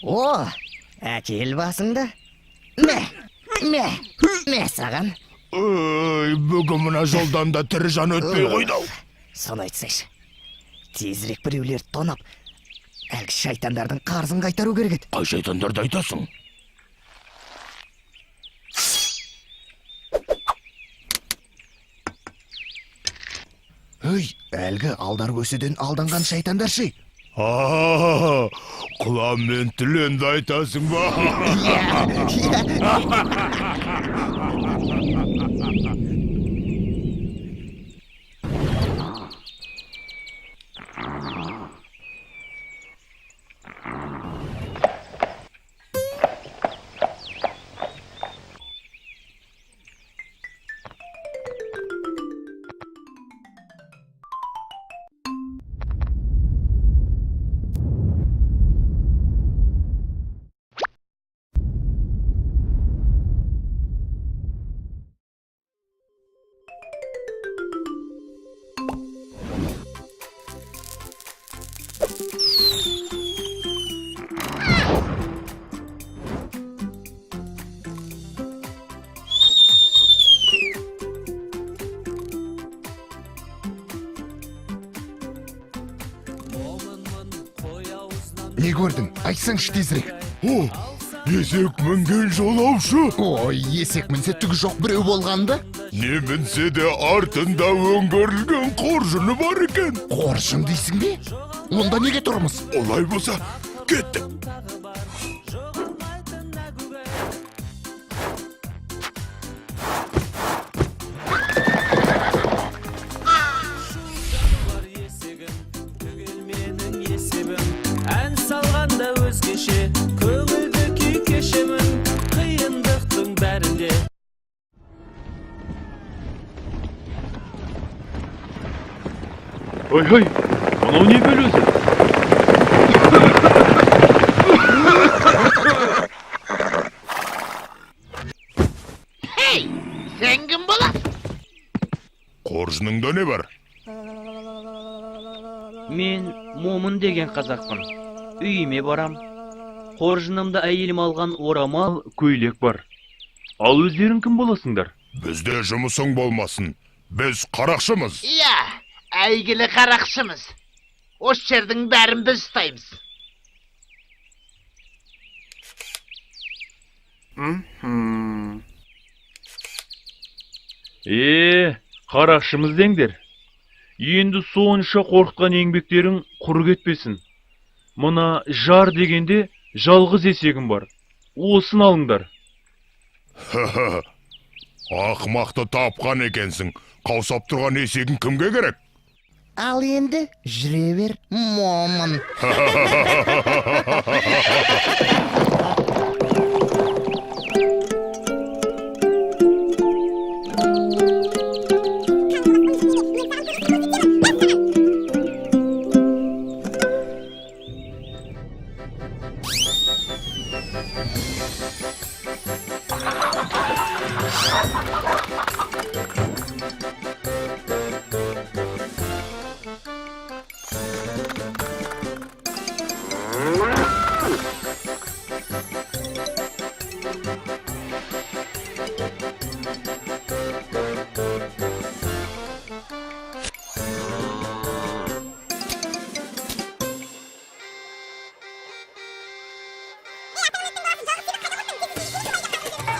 О, әкел басыңды. Мә саған. Бүгін мына жолдан да тірі жан өтпей қойды. Соны айтсайшы. Тезірек біреулерді тонап, әлгі шайтандардың қарызын қайтару керек еді. Қай шайтандарды айтасың? Әлгі алдар көседен алданған шайтандар ше. Құлан мен түленді айтасың ба? Не көрдің? Айтсаңшы тезірек. Есек мінген жолаушы. Ой, есек мінсе түгі жоқ біреу болғанды? Не мінсе де артында өңгерілген қоржыны бар екен. Қоржын дейсің бе? Онда неге тұрмыз? Олай болса, кеттік. Ән салғанда өзгеше, көңілді күй кешемін, қиындықтың бәрінде. Ой, анау не бөл өзі? Hey, sen kim bolasın? Қоржыныңда не бар? Мен Момын деген қазақпын. Үйіме барам. Қоржынымда әйелім алған орамал, Көйлек бар. Ал өздерің кім боласыңдар? Бізде жұмысың болмасын. Біз қарақшымыз. Ya, әйгілі қарақшымыз. Ош жердің бәрін біз ұстаймыз. Қарақшымыз деңдер. Енді сонша қорқытқан еңбектерің құр кетпесін. Мына жар дегенде жалғыз есегім бар. Осын алыңдар. Ақмақты тапқан екенсің. Қаусап тұрған есегің кімге керек? Ал енді жүре бер, Момын.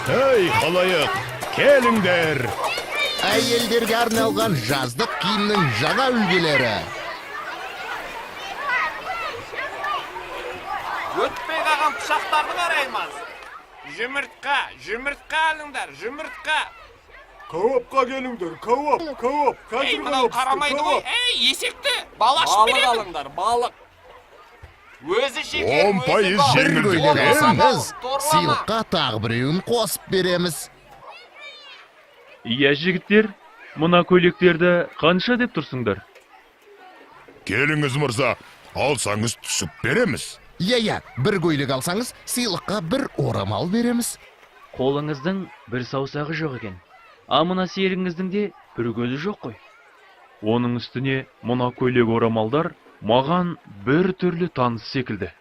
Ей, халайық, келіңдер. Әйелдерге арналған жаздық киімнің жаңа үлгілері. Өтпей қалған пышақтарды қараймыз. Жұмыртқа алыңдар, жұмыртқа. Кауапқа келіңдер, кауап. Ей, мынау қарамайды ғой. Ей, есекті, балашып беремін. Балық алыңдар, балық. Өзі шекер, 10% жеңілдік. Көйлек алсаңыз, сыйлыққа тағы біреуін қосып береміз. Иә, жігіттер, мына көйлектерді қанша деп тұрсыңдар? Келіңіз мырза, алсаңыз түсіп береміз. Иә, бір көйлек алсаңыз, сыйлыққа бір орамал береміз. қолыңыздың бір саусағы жоқ екен. А мына серігіңіздің де бір көзі жоқ қой. Оның үстіне мына көйлек орамалдар маған бір түрлі таныс секілді.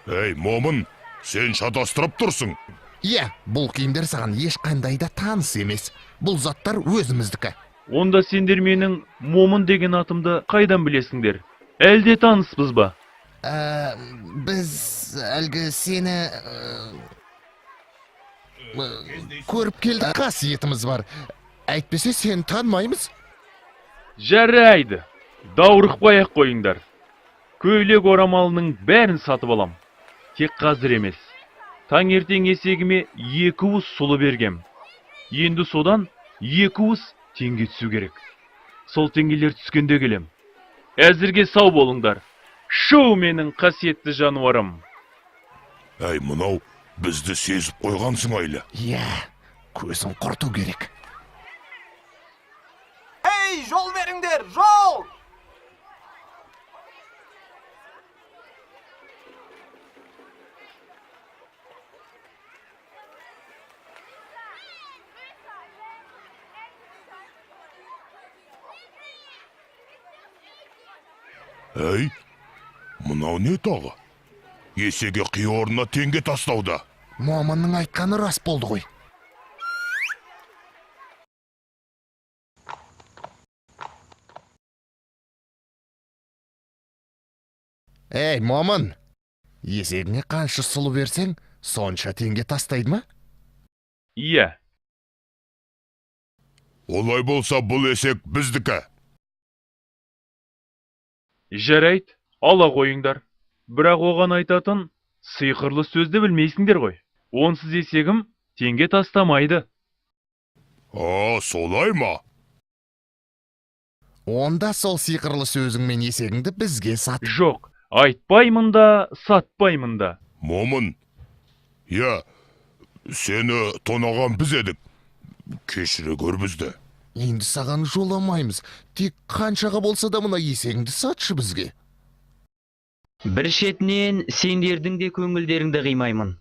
Ей, момын, сен шатастырып тұрсың. Иә, бұл киімдер саған ешқандай да таныс емес. Бұл заттар өзіміздікі. Онда сендер менің момын деген атымды қайдан білесіңдер? Әлде таныспыз ба? Біз әлгі сені көріп келдік, қасиетіміз бар. Әйтпесе сен танымаймыз. Жарайды. Даурықпай-ақ қойыңдар. Көйлек орамалының бәрін сатып алам. Тек қазір емес. Таңертең есегіме 2 уыс сұлы бергем. Енді содан 2 уыс теңге түсу керек. Сол теңгелер түскенде келем. Әзірге сау болыңдар. Шоу менің қасиетті жануарым. Әй, мынау, бізді сезіп қойғансың айлы. Иә, көзін құрту керек. Ей, жол беріңдер, жол! Әй, мынау не тағы? Есеге қи орнына теңге тастауда. Момынның айтқаны рас болды ғой. Ей, момын! Есегіңе қанша сұлы берсең, сонша теңге тастайды ма? Иә. Олай болса бұл есек біздікі. Жарайды, ала қойыңдар. Бірақ оған айтатын сиқырлы сөзді білмейсіңдер ғой. Онсыз есегім теңге тастамайды. Солай ма? Онда сол сиқырлы сөзіңмен есегіңді бізге сат. Жоқ, айтпаймын да, сатпаймын да. Момын, сені тонаған біз едік. Кешіре көр бізді. Енді саған жоламаймыз. Тек қаншаға болса да мұна есегіңді сатшы бізге. Бір шетінен сендердің де көңілдеріңді қимаймын.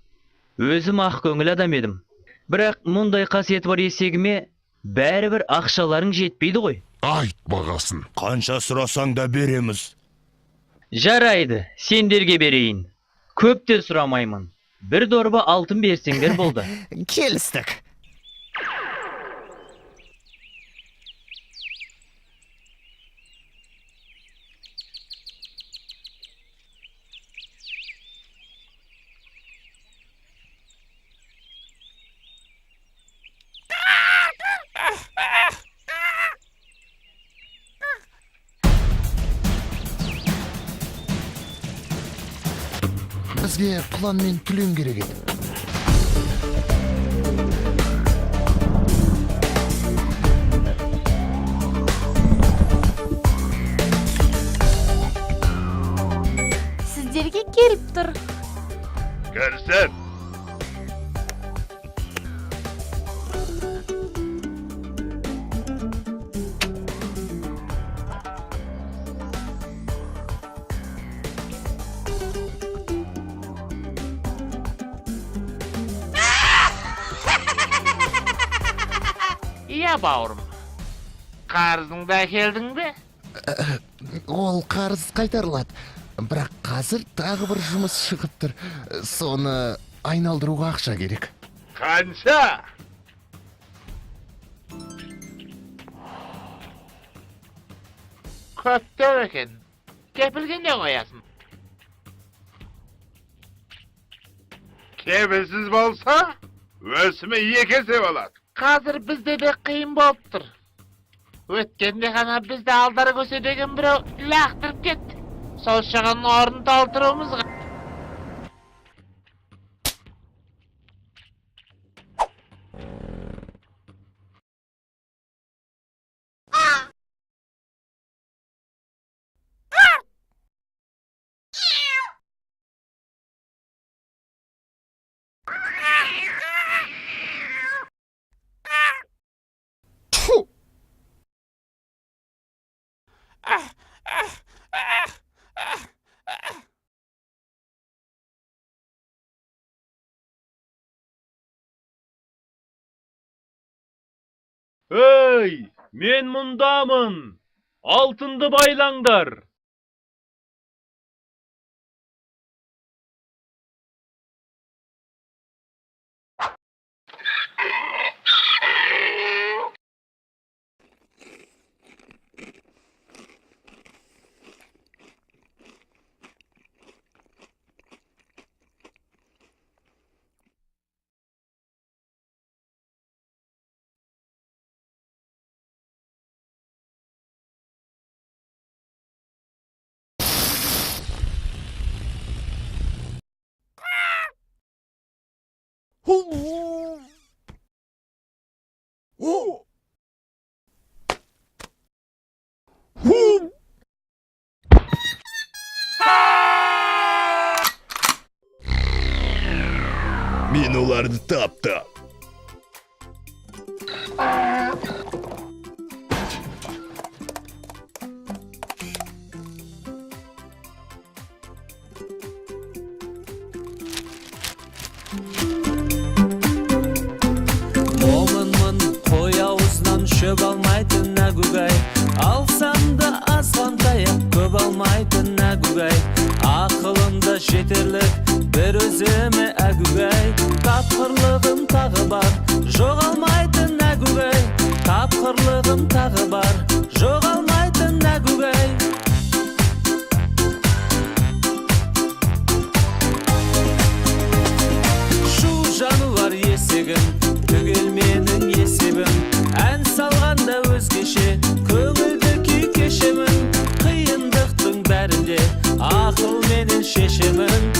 Өзім ақ көңіл адам едім. Бірақ мұндай қасиет бар есегіме бәрібір ақшаларың жетпейді ғой. Айт бағасын. Қанша сұрасаң да береміз. Жарайды, сендерге берейін. Көп те сұрамаймын. 1 дорба алтын берсеңдер болды. Келістік. Бізге құлан мен түлен керек еді. Сіздерге келіп тұр. Кәрсен! Иә, бауырым. Қарызыңда келдің бе? Ол қарыз қайтарылады. Бірақ қазір тағы бір жұмыс шығып тұр. Соны айналдыруға ақша керек. Қанша? Көптеу екен. Кепілгенде қоясың. Кепілсіз болса, өсімі 2 есе болады. Қазір бізде де қиын болып тұр. Өткенде ғана бізді алдары көседеген біреу лақтырып кетті. Сол шығын орын толтыруымызға. Ей, мен мұндамын. Алтынды байлаңдар. Мен оларды таптым. момынмын қой аузынан шөп алмайтын әгугай, алсам да азған таяқ көп алмайтын әгугай, ақылымда жетерлік бір өзіме әгугай, тапқырлығым тағы бар, жоғалмайтын әгугай, тапқырлығым тағы бар, жоғалмайтын әгугай. Шу жануар есегім, түгел менің есебім, ән салғанда өзгеше, көңілді күй кешемін, қиындықтың бәрінде ақыл менен шешемін.